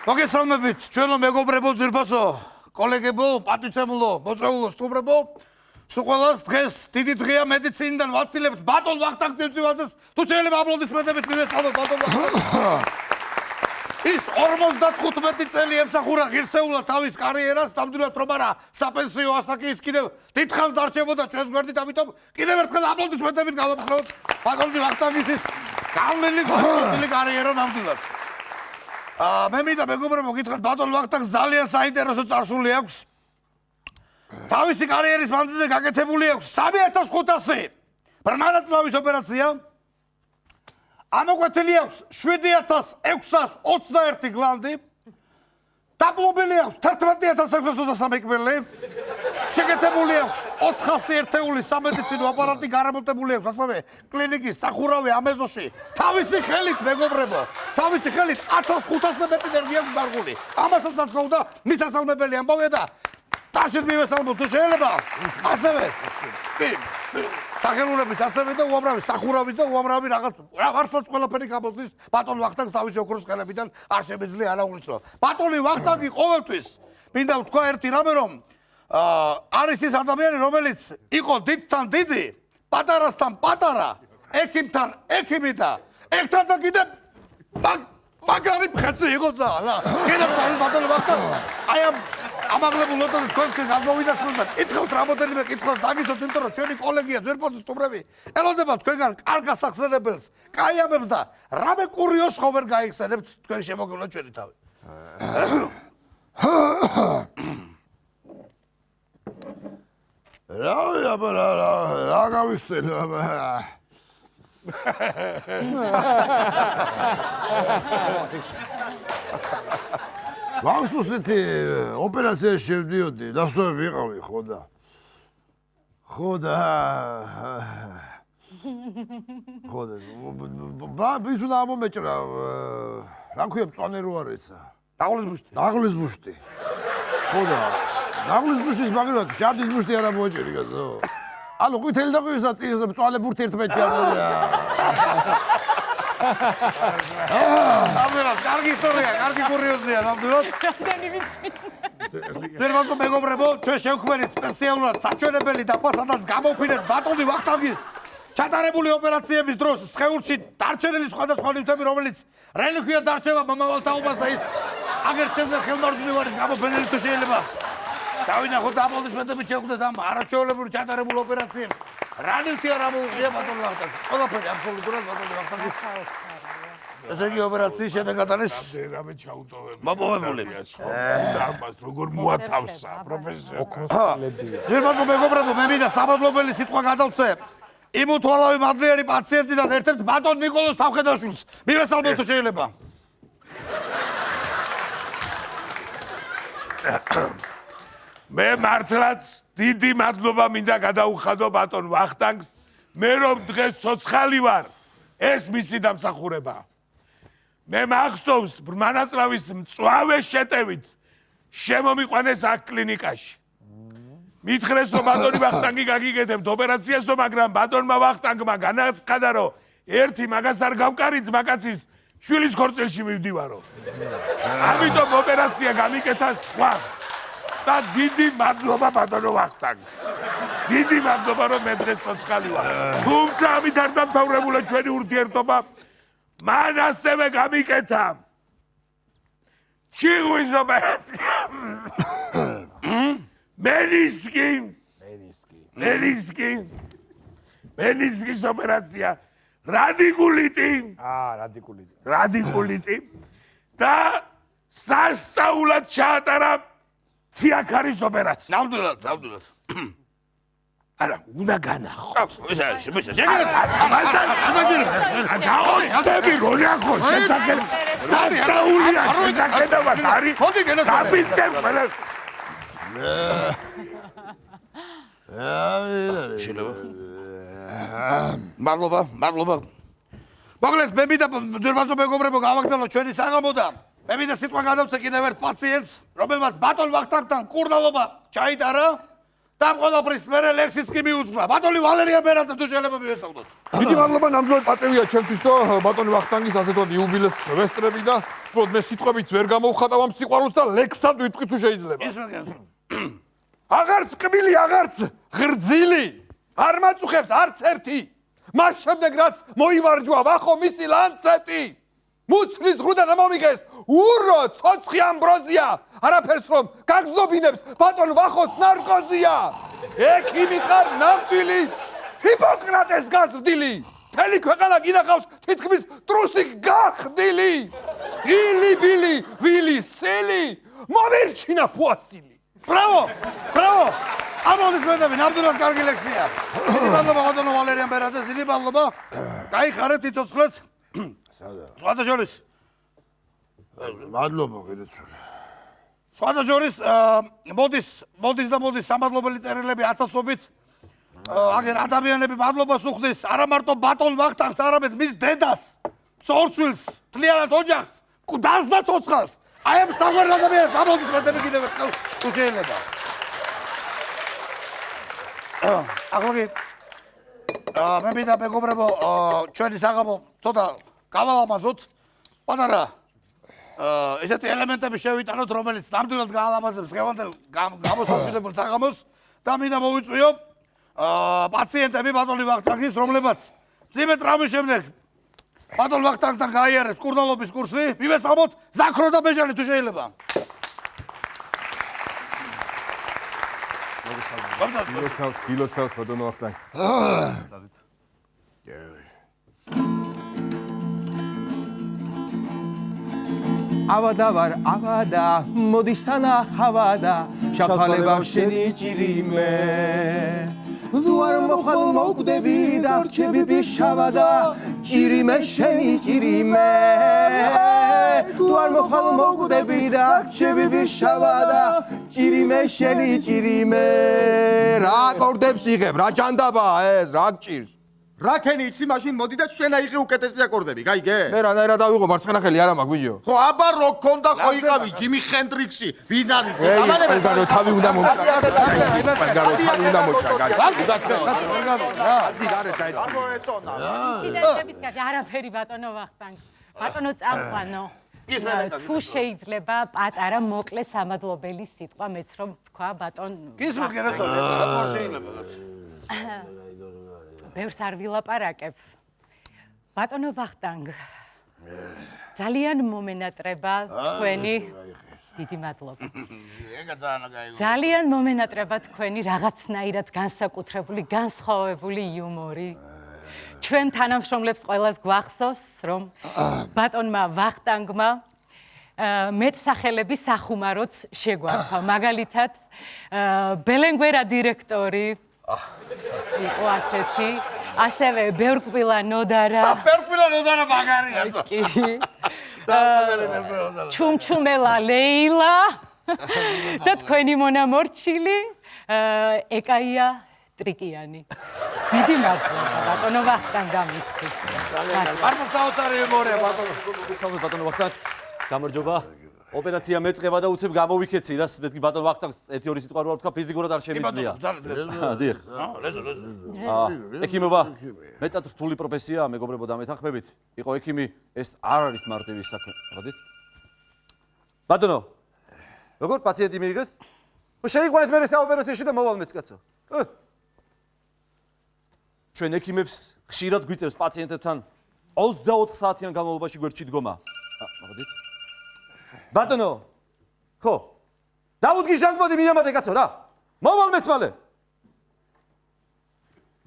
მოგესალმებით, ჩვენო მეგობრებო, ძვირფასო, კოლეგებო, პატივცემულო, მოწვეულო, სტუმრებო. სულ ყველას დღეს დიდი დღეა მედიცინიდან ვაცილებთ ბატონ ვახტანგ ძებძივაძეს. თუ შეიძლება აპლოდისმენტებით მივესალმოთ ბატონ ვახტანგს. ის 55 წელი ემსახურა ღირსეულად თავის კარიერას, ნამდვილად რომ არა საპენსიო ასაკი ის კიდევ დიდხანს დარჩებოდა ჩვენს გვერდით, ამიტომ კიდევ ერთხელ აპლოდისმენტებით გავაფრთხილოთ ბატონ ვახტანგის ის განვლილი კარიერა ნამდვილად. მე მინდა მეგობრებო გითხრათ ბატონ ვახტანგს ძალიან საინტერესო წარსული აქვს. თავისი კარიერის მანძილზე გაკეთებული აქვს 3500 ბრმანაწლავის ოპერაცია. ამოკვეთილი აქვს 7621 გლანდი. დაბლობილი აქვს 11623 კბილი. შეკეთებული აქვს 400 ერთეული სამედიცინო აპარატი, გარემონტებული აქვს ასევე კლინიკის სახურავი ამეზოში. თავისი ხელით მეგობრებო, თავისი ხელით 1500 მეტი ნერვი აქვს დარგული. ამასაც რა თქმა უნდა მისასალმებელი ამბავია და ტაშით მივესალმოთ თუ შეიძლება. ასევე სახელურებით ასევე და უამრავი სახურავის და უამრავი რაღაც მართლაც ყველაფერი გამოსდის ბატონ ვახტანგს თავისი ოქროს ხელებიდან არ შემეძლია არაუღლისო. ბატონი ვახტანგი ყოველთვის მინდა ვთქვა ერთი რამე რომ არის ის ადამიანი რომელიც იყო დიდთან დიდი, პატარასთან პატარა, ექიმთან ექიმი და ერთად და კიდე მაგარი მხეცი იყო ძალიან. კიდევ ბატონი ვახტანგი აი ამაღლებულ ნოტაზე თქვენს გამოვიდასრულებთ. ითხოვთ რამოდენიმე კითხვას დაგიცოთ, იმიტომ რომ ჩვენი კოლეგია ძვირფასო სტუმრები ელოდებათ თქვენგან კარგ გასახსენებელს, კაიამებს და რამე კურიოზს ხო ვერ გაიხსენებთ თქვენ შემოგევლა ჩვენი თავი. რა გავიხსენო ვახსოვსეთი ოპერაციაში შევდიოდი, დასვები იყავი, ხო და ის უნდა ამომეჭრა, რა ქვია მწვანე რო არის? დაღლის ბუშტი. ხო და დაღლის ბუშტის მაგალითად შარდის ბუშტი არ ამოეჭერი გაზო. ანუ ყვითელი და ყვითელი მწვანე ბურთი ერთმანეთში ამოვიდა. ნამდვილად, კარგი ისტორია, კარგი კურიოზია, ნამდვილად. ძვირფასო მეგობრებო, ჩვენ შევქმნით სპეციალურად საჩვენებელი დაფა, სადაც გამოვფინეთ ბატონი ვახტანგის ჩატარებული ოპერაციების დროს სხეულში დარჩენილი სხვადასხვა ნივთები, რომელიც რელიქვიად დარჩება მომავალ თაობას და ის აგერჩევდა ხელმარჯვნივარის გამოფენილი თუ შეიძლება. დავინახოთ აპლოდისმენტებით შევხვდეთ ამ არაჩვეულებრივ ჩატარებულ ოპერაციებს. რა ნივთი არ ამოუღია ბატონ ვახტანგს? ყველაფერი აბსოლუტურად ბატონ ვახტანგის. ესე იგი ოპერაციის შედეგად არის რამე ჩაუტოვებული. მოპოვებული. ამას როგორ მოათავსა პროფესორი? ოქროს ხელებია. ძვირფასო მეგობრებო, მე მინდა სამადლობელი სიტყვა გადავწე იმ უთვალავი მადლიანი პაციენტიდან ერთ-ერთ ბატონ ნიკოლოზ თავხედაშვილს. მივესალმოთ თუ შეიძლება. მე მართლაც დიდი მადლობა მინდა გადაუხადო ბატონ ვახტანგს. მე რომ დღეს ცოცხალი ვარ, ეს მისი დამსახურებაა. მე მახსოვს ბრმანაწლავის მწვავე შეტევით შემომიყვანეს აქ კლინიკაში. მითხრეს რომ ბატონი ვახტანგი გაგიგებთ ოპერაციასო, მაგრამ ბატონმა ვახტანგმა განაცხადა რომ ერთი მაგას არ გავკარით მაგაცის შვილის ქორწილში მივდივარო. ამიტომ ოპერაცია გამიკეთა სხვა. და დიდი მადლობა ბატონო ვახტანგს. დიდი მადლობა რომ მე დღეს ცოცხალი ვარ. თუმცა ამით არ დამთავრებულა ჩვენი ურთიერთობა. მან ასევე გამიკეთა ჩიღვის ოპერაცია. მენისკის ოპერაცია. რადიკულიტი. და სასწაულად ჩაატარა თიაქარის ოპერაცია. ნამდვილად. არა, უნდა განახო. გაოცდები რო ნახო, შესაძლებელი. სასწაულია შესაძლებლად არის. მოდი გენახო. დაბიძებ ყველა. შეიძლება. მადლობა. მოკლედ, მე მინდა ძვირფასო მეგობრებო გავაგზავნოთ ჩვენი საღამო და მე მინდა სიტყვა გადავწე კიდევ ერთ პაციენტს, რომელმაც ბატონ ვახტანგთან კურნალობა ჩაიტარა და ამ ყველაფრის მერე ლექსიც კი მიუძღვნა. ბატონი ვალერიან ბერაძე თუ შეიძლება მივესალმოთ. დიდი მადლობა, ნამდვილად პატივია ჩემთვის და ბატონი ვახტანგის ასეთ იუბილეს ვესტრები და უბრალოდ მე სიტყვებით ვერ გამოვხატავ ამ სიყვარულს და ლექსად ვიტყვი თუ შეიძლება. ისმენ გენს. აღარც კბილი, აღარც ღრძილი, არ მაწუხებს არც ერთი. მას შემდეგ რაც მოივარჯვა ვახო მისი ლანცეტი. მუცლის ღრუდან ამომიღეს ურო ცოცხი ამბროზია. არაფერს რომ გაგზნობინებს ბატონ ვახოს ნარკოზია. ექიმი ხარ ნამდვილი, ჰიპოკრატეს გაზრდილი. მთელი ქვეყანა გინახავს თითქმის ტრუსი გახდილი. ილი ბილი ვილი სელი მომერჩინა ფუასილი. ბრავო! ბრავო! ამოდისმენდები, ნამდვილად კარგი ლექსია. დიდი მადლობა ბატონო ვალერიან ბერაძეს, დიდი მადლობა. გაიხარეთ, იცოცხლეთ. სხვათა შორის. მადლობა კიდეცული. სხვათა შორის მოდის სამადლობელი წერილები ათასობით. აგერ ადამიანები მადლობას უხდის არა მარტო ბატონ ვახტანგს, არამედ მის დედას, წორცვილს, თლიანად ოჯახს, კუდას და ცოცხალს. აი ამ საყვარელ ადამიანებს ამოდისმენდები კიდევ ერთხელ თუ შეიძლება. ახლა მე მინდა მეგობრებო ჩვენი საღამო ცოტა გავალამაზოთ. პატარა ესეთი ელემენტები შევიტანოთ, რომელიც ნამდვილად გაალამაზებს დღევანდელ გამოსამშვიდებელ საღამოს და მინდა მოვიწვიო პაციენტები ბატონი ვახტანგის, რომლებაც მძიმე ტრავმის შემდეგ ბატონ ვახტანგთან გაიარეს კურნალობის კურსი, მივესალმოთ ზაქრო და ბეჟანი თუ შეიძლება. გილოცავთ ბატონო ვახტანგ. ავადა ვარ ავადა მოდი სანახავადა შაფალება შენი ჭირიმე თუ არ მოხალ მოგდები და რჩები ბიშავადა ჭირიმე შენი ჭირიმე თუ არ მოხალ მოგდები და რჩები ბიშავადა ჭირიმე შენი ჭირიმე რა აკორდებს იღებ რა ჯანდაბაა ეს რა გჭირს რაკენი იცი მაშინ მოდი და შენ აიღე უკეთესი აკორდები, გაიგე? მე რანაირად დავიღო მარცხენახელი არა მაქვს ვიჯო ხო, აბა რო ქონდა ხო იყავი ჯიმი ხენდრიქსი, ვინ არის? პანგარო თავი უნდა მომჭრა პანგარო თავი უნდა მომჭრა ადი გარე დაიწყო. ინციდენტების გარშე არაფერი ბატონო ვახტანგ. ბატონო წამყვანო. თუ შეიძლება პატარა მოკლე სამადლობელი სიტყვა მეც რომ თქვა ბატონ გისმენთ გენაცვალე, რა შეიძლება რაც. ბევრს არ ვილაპარაკებ. ბატონო ვახტანგ. ძალიან მომენატრება თქვენი დიდი მადლობა. ეგა ძალიან გაიგო. ძალიან მომენატრება თქვენი რაღაცნაირად განსაკუთრებული, განსხვავებული იუმორი. ჩვენ თანამშრომლებს ყველას გვახსოვს, რომ ბატონმა ვახტანგმა მეტსახელების სახუმაროც შეგვარქვა. მაგალითად, ბელენგვერა დირექტორი იყო ასეთი, ასევე ბერკვილა ნოდარა. ბერკვილა ნოდარა მაგარია. კი. ჩუმჩუმელა ლეილა და თქვენი მონამორჩილი ეკაია ტრიკიანი. დიდი მადლობა ბატონო ვახტანგ ამისთვის. არც საოცარი იმორია ბატონო. გესალმებით ბატონო ვახტანგ. გამარჯობა. ოპერაცია მეწყება და უცებ გამოვიქეცი, რას მეთქი ბატონ ვახტანგს ერთი ორი სიტყვა რო ვთქვა, ფიზიკურად არ შემიძლია. დიახ. ექიმობა მეტად რთული პროფესიაა, მეგობრებო და მეთანხმებით. იყო ექიმი, ეს არ არის მარტივი საქმე. ხოდით? ბატონო. როგორ პაციენტი მიიღეს? შეიყვანეთ მე საოპერაციაში და მოვალ მეც კაცო. ჩვენ ექიმებს ხშირად გვიწევს პაციენტებთან 24 საათიან განმავლობაში გვერდში დგომა. ხოდით? ბატონო, ხო. დაუდგი ჟანგბადი მიამატე კაცო რა. მოვალ მეც მალე.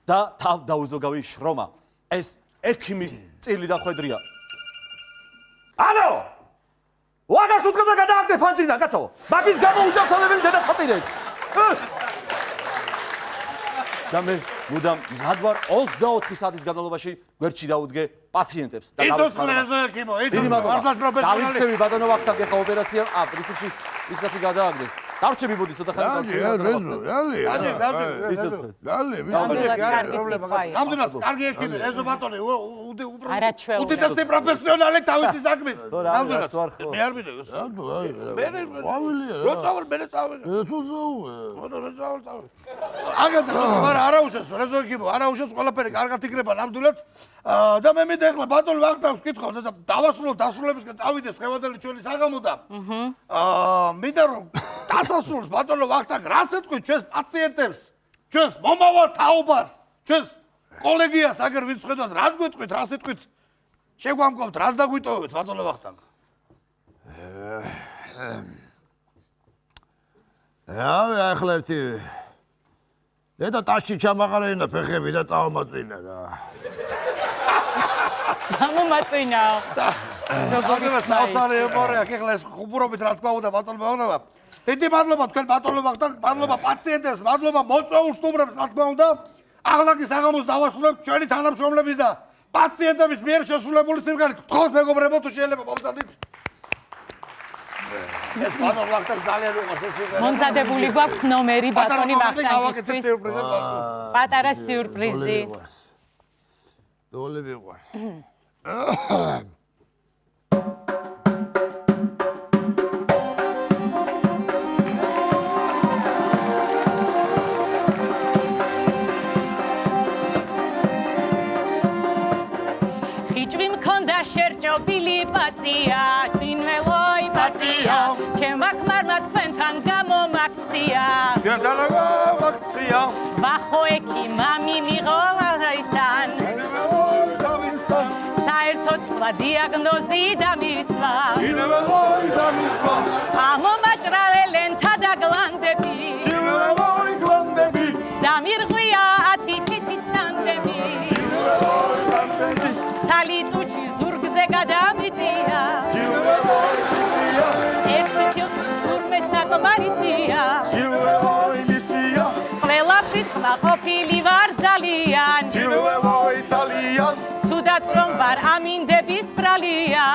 და თავ დაუზოგავი შრომა. ეს ექიმის წილი და ხვედრია. ალო! ვაგარს უთქვამდა გადააგდე ფანჯრიდან კაცო. მაგის გამო უჯავთვალებელი დედა ხატირეთ. და მე მუდამ მზადვარ 24 საათის განმავლობაში გვერდში დავუდგე პაციენტებს და იცოცხლე ეს ექიმო, იცოცხლე მართლაც პროფესიონალი. დავიქცევი ბატონო ვახტანგ ეხა ოპერაცია, პრინციპში ის კაცი გადააგდეს. დავრჩები მოდი ცოტა ხანი დაჯი, რეზო, დაჯი. ისოცხლე. დალი, ნამდვილად კარგი სიტყვა იყო. ნამდვილად კარგი ექიმი, ეზო ბატონი, არაჩვეულებრივ. უდიდესი პროფესიონალი თავისი საქმის. ხო, რა რაც ვარ ხო. მე არ ვიდე. არაუშავს, რეზოლუციები, არაუშავს ყველაფერი კარგად იქნება ნამდვილად. და მე მინდა ახლა ბატონ ვახტანგს ვკითხავ და დავასრულოთ დასრულებისკენ წავიდეს დღევანდელი ჩვენი საღამო და მინდა რომ დასასრულს ბატონო ვახტანგ რას ეთქვით ჩვენს პაციენტებს, ჩვენს მომავალ თაობას, ჩვენს კოლეგიას აგერ ვინც ხედავთ, რას გვეტყვით, რას ეთქვით? შეგვამკობთ, რას დაგვიტოვებთ ბატონო ვახტანგ? რავი, ახლა ერთი დედა ტაშში ჩამაყარენა ფეხები და წავამაწინა რა. გამომაწვინაო. აგერაც საოცარი ემორი აქვს, ეხლა ეს ხუბურობით რა თქვა უნდა ბატონო ვახტანგ. დიდი მადლობა თქვენ ბატონო ვახტანგ, მადლობა პაციენტებს, მადლობა მოწვეულ სტუმრებს, რა თქმა უნდა. აღლაკი საღამოს დავასრულებთ ჩვენი თანამშრომლების და პაციენტების მიერ შესრულებული სიმღერით. გთხოვთ მეგობრებო, თუ შეიძლება მომწადით. ეს ბატონ ვახტანგ ძალიან უყვარს ეს სიმღერა. მომზადებული გვაქვს ნომერი ბატონი ვახტანგისთვის. სიურპრიზი ბატონო. პატარა სიურპრიზი. დოლები ვარ. ხიჭვი მქონდა შერჭობილი პაცია, თინმელოი პაცია, ჩემ ახმარმა თქვენთან გამომაქცია. ვახო ექი მამი მიღოლაისთან, საერთოდ სხვა დიაგნოზი დამისვა. ამომაჭრაველენთა და გლანდები, დამირღვია 10 თითის ტანდემი. სალიტუჩი ზურგზე გადამიწია, ერთი ფილტვი ზურმეს საკმარისია. ყველაფრით ყოფილი ვარ ძალიან, ცუდად რომ ვარ ამინდების ბრალია.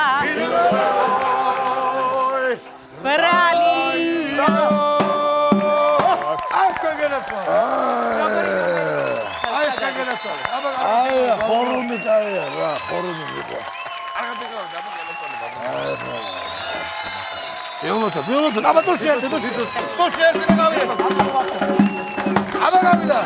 ბრალია. აი, ხორუმი დაია რა, ხორუმი მიყვა. მიულოცოთ, აბა თუ შეერთე, თუ შეერთე, აბა გავიდა.